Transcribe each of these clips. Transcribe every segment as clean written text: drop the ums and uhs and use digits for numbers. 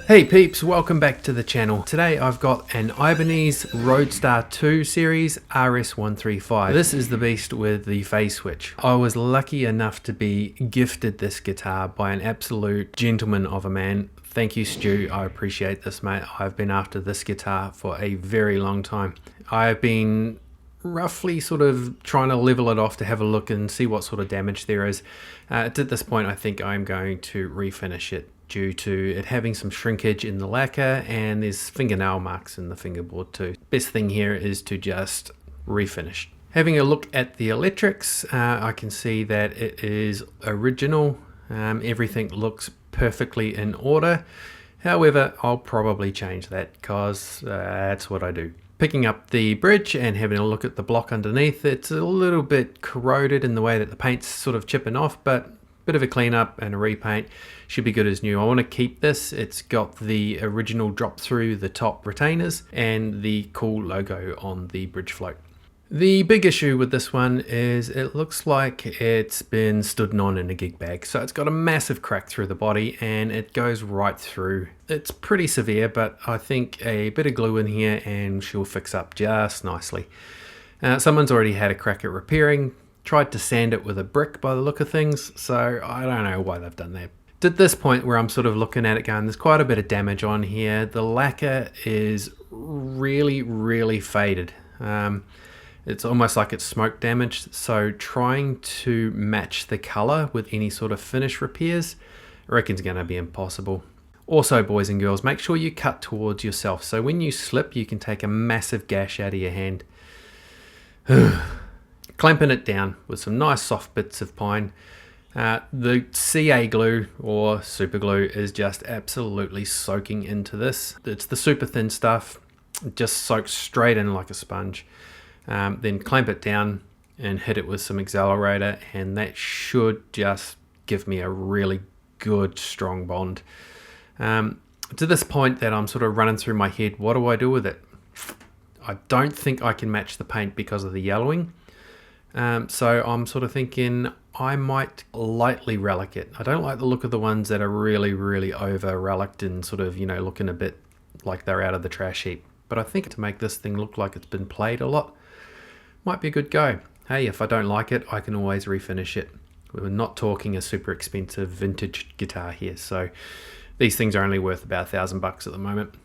Hey peeps, welcome back to the channel. Today I've got an Ibanez Roadstar 2 Series RS135. This is the beast with the phase switch. I was lucky enough to be gifted this guitar by an absolute gentleman of a man. Thank you, Stu. I appreciate this, mate. I've been after this guitar for a very long time. I've been roughly sort of trying to level it off to have a look and see what sort of damage there is. At this point, I think I'm going to refinish it, due to it having some shrinkage in the lacquer and there's fingernail marks in the fingerboard too. Best thing here is to just refinish. Having a look at the electrics, I can see that it is original. Everything looks perfectly in order. However, I'll probably change that because that's what I do. Picking up the bridge and having a look at the block underneath, it's a little bit corroded in the way that the paint's sort of chipping off, but bit of a cleanup and a repaint should be good as new. I want to keep this. It's got the original drop through the top retainers and the cool logo on the bridge float. The big issue with this one is it looks like it's been stood on in a gig bag. So it's got a massive crack through the body and it goes right through. It's pretty severe, but I think a bit of glue in here and she'll fix up just nicely. Someone's already had a crack at repairing. Tried to sand it with a brick by the look of things, so I don't know why they've done that. At this point where I'm sort of looking at it going, there's quite a bit of damage on here. The lacquer is really faded. It's almost like it's smoke damaged, so trying to match the color with any sort of finish repairs, I reckon is going to be impossible. Also, boys and girls, make sure you cut towards yourself, so when you slip you can take a massive gash out of your hand. Clamping it down with some nice soft bits of pine. The CA glue or super glue is just absolutely soaking into this. It's the super thin stuff. It just soaks straight in like a sponge. Then clamp it down and hit it with some accelerator, and that should just give me a really good strong bond. To this point that I'm sort of running through my head, what do I do with it? I don't think I can match the paint because of the yellowing. So I'm sort of thinking I might lightly relic it. I don't like the look of the ones that are really over relicked and sort of, you know, looking a bit like they're out of the trash heap. But I think to make this thing look like it's been played a lot might be a good go. Hey, if I don't like it, I can always refinish it. We're not talking a super expensive vintage guitar here, so these things are only worth about $1,000 at the moment.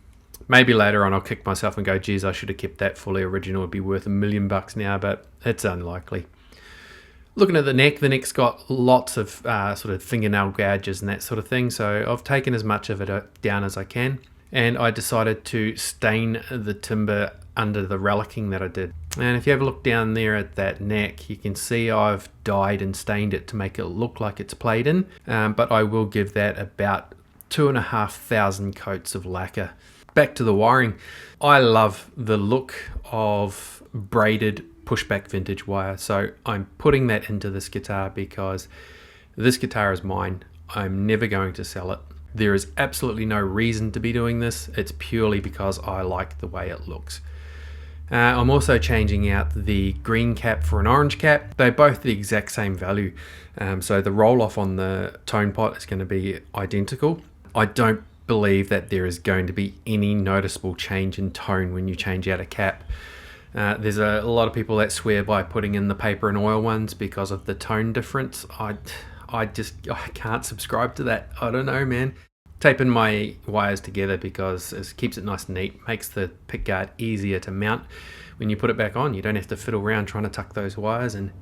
Maybe later on I'll kick myself and go, geez, I should have kept that fully original. It'd be worth $1 million now, but it's unlikely. Looking at the neck's got lots of sort of fingernail gouges and that sort of thing. So I've taken as much of it down as I can. And I decided to stain the timber under the relicking that I did. And if you have a look down there at that neck, you can see I've dyed and stained it to make it look like it's played in. But I will give that about 2,500 coats of lacquer. Back to the wiring. I love the look of braided pushback vintage wire, so I'm putting that into this guitar because this guitar is mine. I'm never going to sell it. There is absolutely no reason to be doing this. It's purely because I like the way it looks. I'm also changing out the green cap for an orange cap. They're both the exact same value, so the roll off on the tone pot is going to be identical. I don't believe that there is going to be any noticeable change in tone when you change out a cap. There's a lot of people that swear by putting in the paper and oil ones because of the tone difference. I can't subscribe to that. I don't know, man. Taping my wires together because it keeps it nice and neat, makes the pickguard easier to mount. When you put it back on, you don't have to fiddle around trying to tuck those wires. And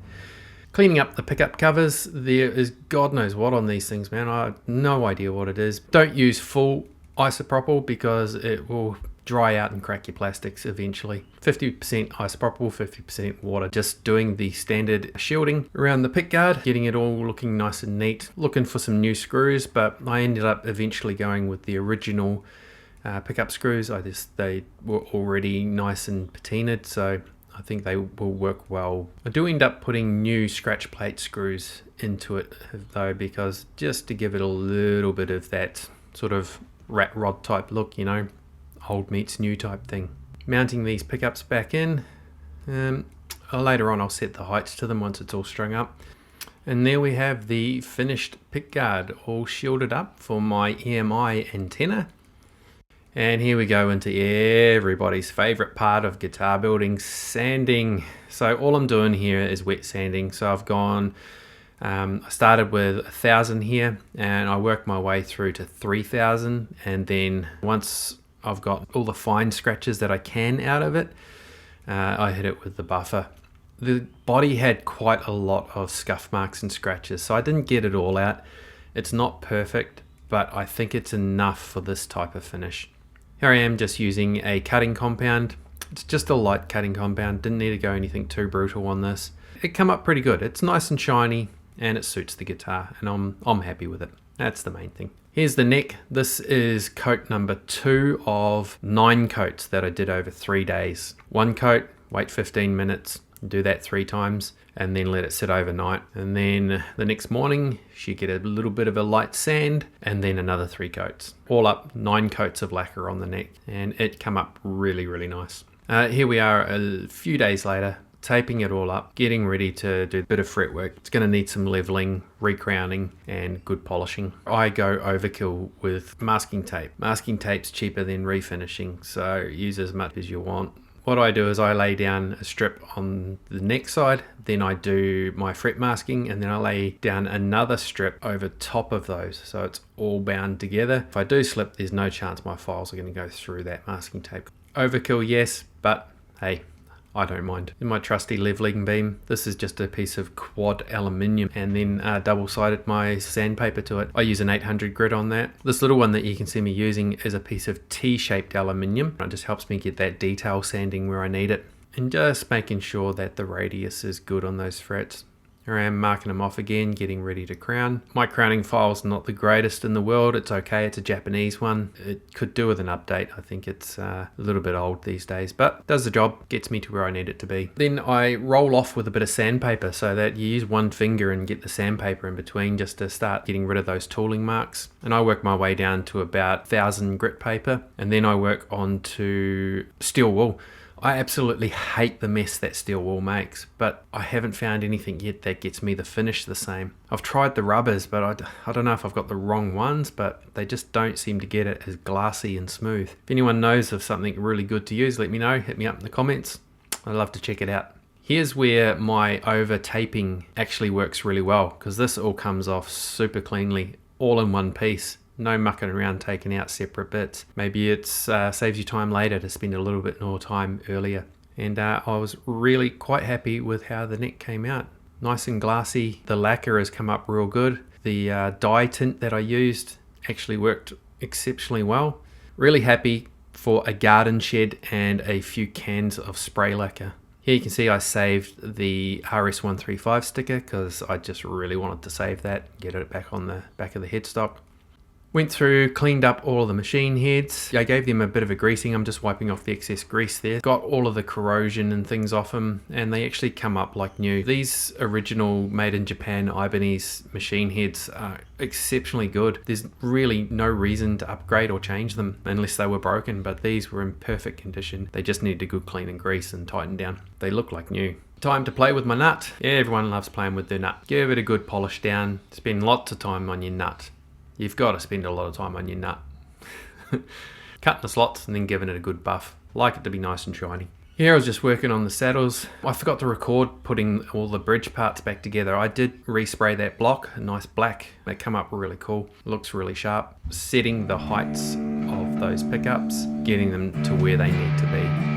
cleaning up the pickup covers, there is God knows what on these things, man. I have no idea what it is. Don't use full isopropyl because it will dry out and crack your plastics eventually. 50% isopropyl, 50% water. Just doing the standard shielding around the pickguard, getting it all looking nice and neat. Looking for some new screws, but I ended up eventually going with the original pickup screws. They were already nice and patinaed, so I think they will work well. I do end up putting new scratch plate screws into it though, because just to give it a little bit of that sort of rat rod type look, you know, old meets new type thing. Mounting these pickups back in. Later on I'll set the heights to them once it's all strung up. And there we have the finished pickguard all shielded up for my EMI antenna. And here we go into everybody's favorite part of guitar building, sanding. So all I'm doing here is wet sanding. So I've gone, I started with 1,000 here and I worked my way through to 3,000. And then once I've got all the fine scratches that I can out of it, I hit it with the buffer. The body had quite a lot of scuff marks and scratches, so I didn't get it all out. It's not perfect, but I think it's enough for this type of finish. Here I am just using a cutting compound. It's just a light cutting compound, didn't need to go anything too brutal on this. It came up pretty good. It's nice and shiny and it suits the guitar, and I'm happy with it. That's the main thing. Here's the neck. This is coat number 2 of 9 coats that I did over 3 days. 1 coat, wait 15 minutes, do that 3 times, and then let it sit overnight. And then the next morning, you get a little bit of a light sand, and then another 3 coats. All up, 9 coats of lacquer on the neck, and it come up really, really nice. Here we are a few days later, taping it all up, getting ready to do a bit of fretwork. It's going to need some leveling, recrowning, and good polishing. I go overkill with masking tape. Masking tape's cheaper than refinishing, so use as much as you want. What I do is I lay down a strip on the neck side, then I do my fret masking, and then I lay down another strip over top of those, so it's all bound together. If I do slip, there's no chance my files are going to go through that masking tape. Overkill, yes, but hey, I don't mind. In my trusty leveling beam, this is just a piece of quad aluminium, and then double-sided my sandpaper to it. I use an 800 grit on that. This little one that you can see me using is a piece of T-shaped aluminium. It just helps me get that detail sanding where I need it, and just making sure that the radius is good on those frets. Here I am marking them off again, getting ready to crown. My crowning file's not the greatest in the world. It's okay, it's a Japanese one. It could do with an update. I think it's a little bit old these days, but does the job, gets me to where I need it to be. Then I roll off with a bit of sandpaper so that you use one finger and get the sandpaper in between just to start getting rid of those tooling marks. And I work my way down to about 1,000 grit paper, and then I work on to steel wool. I absolutely hate the mess that steel wool makes, but I haven't found anything yet that gets me the finish the same. I've tried the rubbers, but I don't know if I've got the wrong ones, but they just don't seem to get it as glassy and smooth. If anyone knows of something really good to use, let me know. Hit me up in the comments. I'd love to check it out. Here's where my over taping actually works really well, because this all comes off super cleanly, all in one piece. No mucking around taking out separate bits. Maybe it saves you time later to spend a little bit more time earlier. And I was really quite happy with how the neck came out. Nice and glassy. The lacquer has come up real good. The dye tint that I used actually worked exceptionally well. Really happy for a garden shed and a few cans of spray lacquer. Here you can see I saved the RS135 sticker because I just really wanted to save that, get it back on the back of the headstock. Went through, cleaned up all of the machine heads. I gave them a bit of a greasing. I'm just wiping off the excess grease there. Got all of the corrosion and things off them, and they actually come up like new. These original made in Japan Ibanez machine heads are exceptionally good. There's really no reason to upgrade or change them unless they were broken, but these were in perfect condition. They just needed a good clean and grease and tighten down. They look like new. Time to play with my nut. Yeah, everyone loves playing with their nut. Give it a good polish down. Spend lots of time on your nut. You've got to spend a lot of time on your nut. Cutting the slots and then giving it a good buff. Like it to be nice and shiny. Here I was just working on the saddles. I forgot to record putting all the bridge parts back together. I did respray that block, a nice black. They come up really cool. Looks really sharp. Setting the heights of those pickups, getting them to where they need to be.